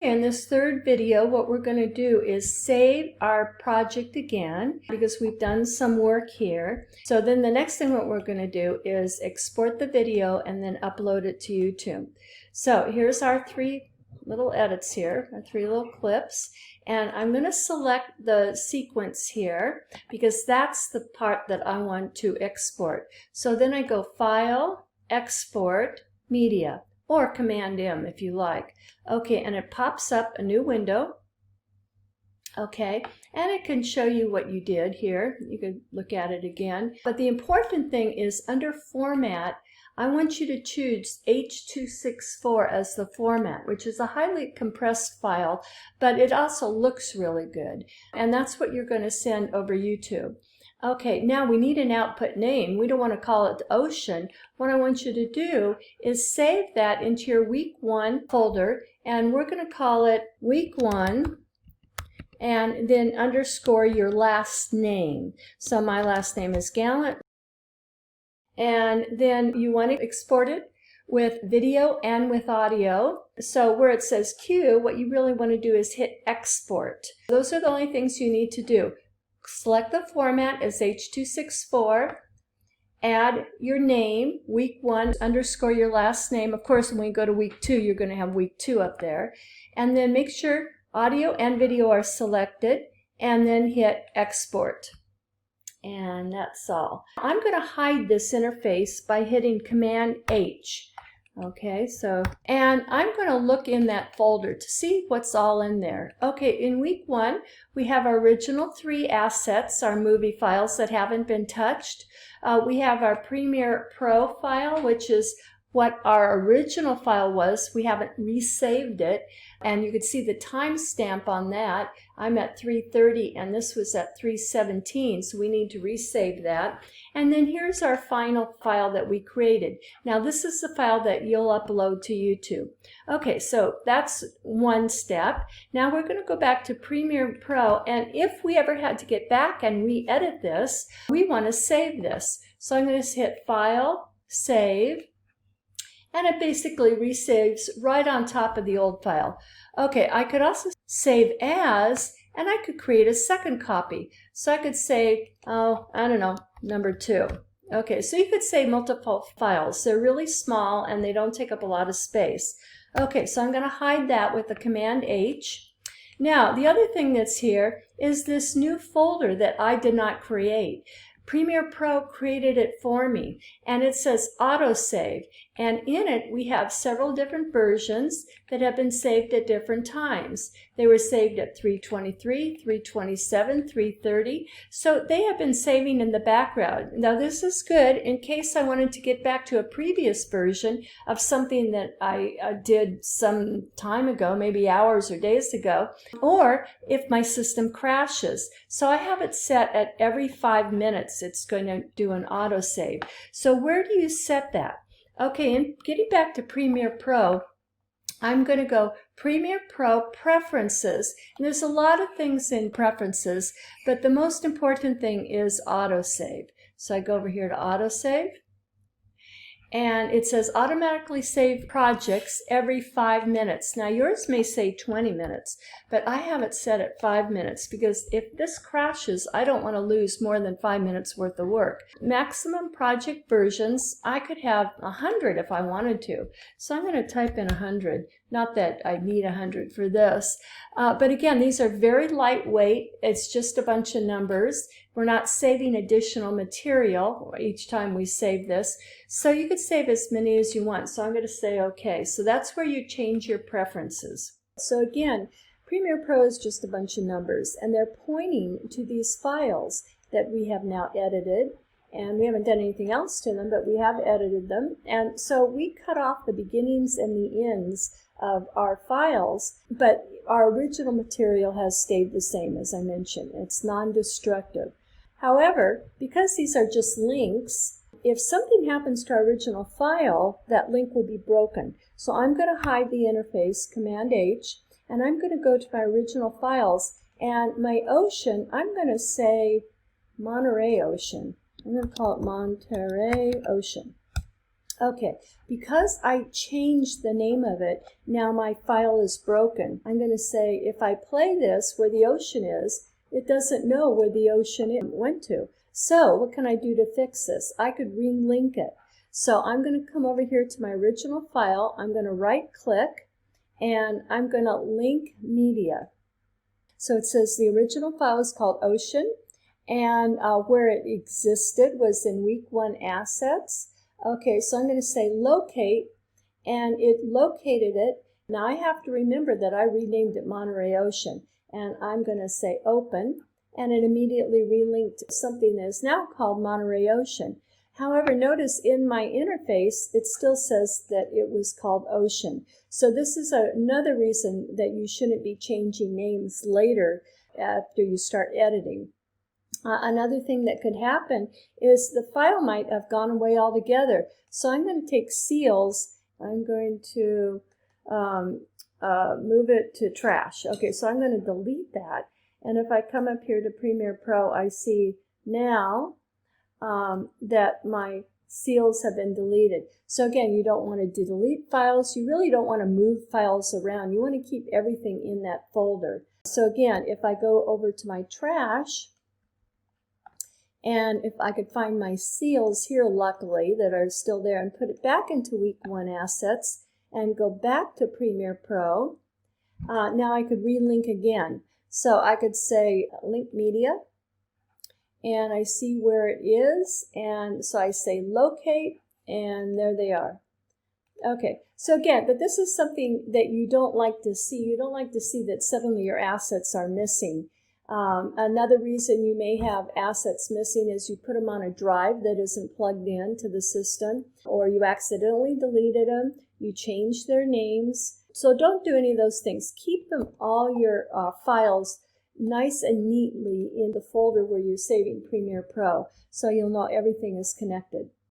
In this third video, what we're going to do is save our project again because we've done some work here. So then the next thing what we're going to do is export the video and then upload it to YouTube. So here's our three little edits here, our three little clips. And I'm going to select the sequence here because that's the part that I want to export. So then I go File, Export, Media, or Command M if you like. Okay, and it pops up a new window. Okay, and it can show you what you did here. You can look at it again. But the important thing is under Format, I want you to choose H.264 as the format, which is a highly compressed file, but it also looks really good. And that's what you're going to send over YouTube. Okay, now we need an output name. We don't want to call it Ocean. What I want you to do is save that into your week 1 folder, and we're going to call it week 1, and then underscore your last name. So my last name is Gallant. And then you want to export it with video and with audio. So where it says Q, what you really want to do is hit export. Those are the only things you need to do. Select the format as H.264, add your name, week 1, underscore your last name. Of course, when we go to week 2, you're going to have week 2 up there. And then make sure audio and video are selected, and then hit export. And that's all. I'm going to hide this interface by hitting Command H. Okay, so, and I'm going to look in that folder to see what's all in there. Okay, in week 1, we have our original 3 assets, our movie files that haven't been touched. We have our Premiere Pro file, which is what our original file was. We haven't resaved it, and you can see the timestamp on that. I'm at 3:30 and this was at 3:17, so we need to resave that. And then here's our final file that we created. Now this is the file that you'll upload to YouTube. Okay, so that's one step. Now we're going to go back to Premiere Pro, and if we ever had to get back and re-edit this, we want to save this. So I'm going to hit File, Save, and it basically resaves right on top of the old file. Okay, I could also save as, and I could create a second copy. So I could say, oh, I don't know, number 2. Okay, so you could save multiple files. They're really small and they don't take up a lot of space. Okay, so I'm going to hide that with the Command H. Now, the other thing that's here is this new folder that I did not create. Premiere Pro created it for me, and it says autosave, and in it we have several different versions that have been saved at different times. They were saved at 323, 327, 330, so they have been saving in the background. Now this is good in case I wanted to get back to a previous version of something that I did some time ago, maybe hours or days ago, or if my system crashes. So I have it set at every 5 minutes. It's going to do an autosave. So where do you set that? Okay, and getting back to Premiere Pro, I'm going to go Premiere Pro Preferences. And there's a lot of things in Preferences, but the most important thing is autosave. So I go over here to autosave, and it says automatically save projects every 5 minutes. Now yours may say 20 minutes, but I have it set at 5 minutes because if this crashes, I don't want to lose more than 5 minutes worth of work. Maximum project versions, I could have 100 if I wanted to. So I'm going to type in 100. Not that I need 100 for this. But again, these are very lightweight. It's just a bunch of numbers. We're not saving additional material each time we save this. So you could save as many as you want. So I'm going to say OK. So that's where you change your preferences. So again, Premiere Pro is just a bunch of numbers, and they're pointing to these files that we have now edited. And we haven't done anything else to them, but we have edited them. And so we cut off the beginnings and the ends of our files, but our original material has stayed the same, as I mentioned. It's non-destructive. However, because these are just links, if something happens to our original file, that link will be broken. So I'm going to hide the interface, Command H, and I'm going to go to my original files, and my ocean, I'm going to say Monterey Ocean. I'm going to call it Monterey Ocean. Okay, because I changed the name of it, now my file is broken. I'm going to say if I play this where the ocean is, it doesn't know where the ocean went to. So what can I do to fix this? I could relink it. So I'm going to come over here to my original file. I'm going to right click and I'm going to link media. So it says the original file is called Ocean, and where it existed was in week 1 assets. Okay, so I'm going to say locate, and it located it. Now I have to remember that I renamed it Monterey Ocean, and I'm going to say open, and it immediately relinked something that is now called Monterey Ocean. However, notice in my interface, it still says that it was called Ocean. So this is another reason that you shouldn't be changing names later after you start editing. Another thing that could happen is the file might have gone away altogether. So I'm going to take seals. I'm going to move it to trash. Okay, so I'm going to delete that. And if I come up here to Premiere Pro, I see now that my seals have been deleted. So again, you don't want to delete files. You really don't want to move files around. You want to keep everything in that folder. So again, if I go over to my trash, and if I could find my seals here, luckily, that are still there, and put it back into week 1 assets and go back to Premiere Pro, now I could relink again. So I could say link media, and I see where it is, and so I say locate, and there they are. Okay, so again, but this is something that you don't like to see. You don't like to see that suddenly your assets are missing. Another reason you may have assets missing is you put them on a drive that isn't plugged in to the system, or you accidentally deleted them, you changed their names. So don't do any of those things. Keep them, all your files, nice and neatly in the folder where you're saving Premiere Pro, so you'll know everything is connected.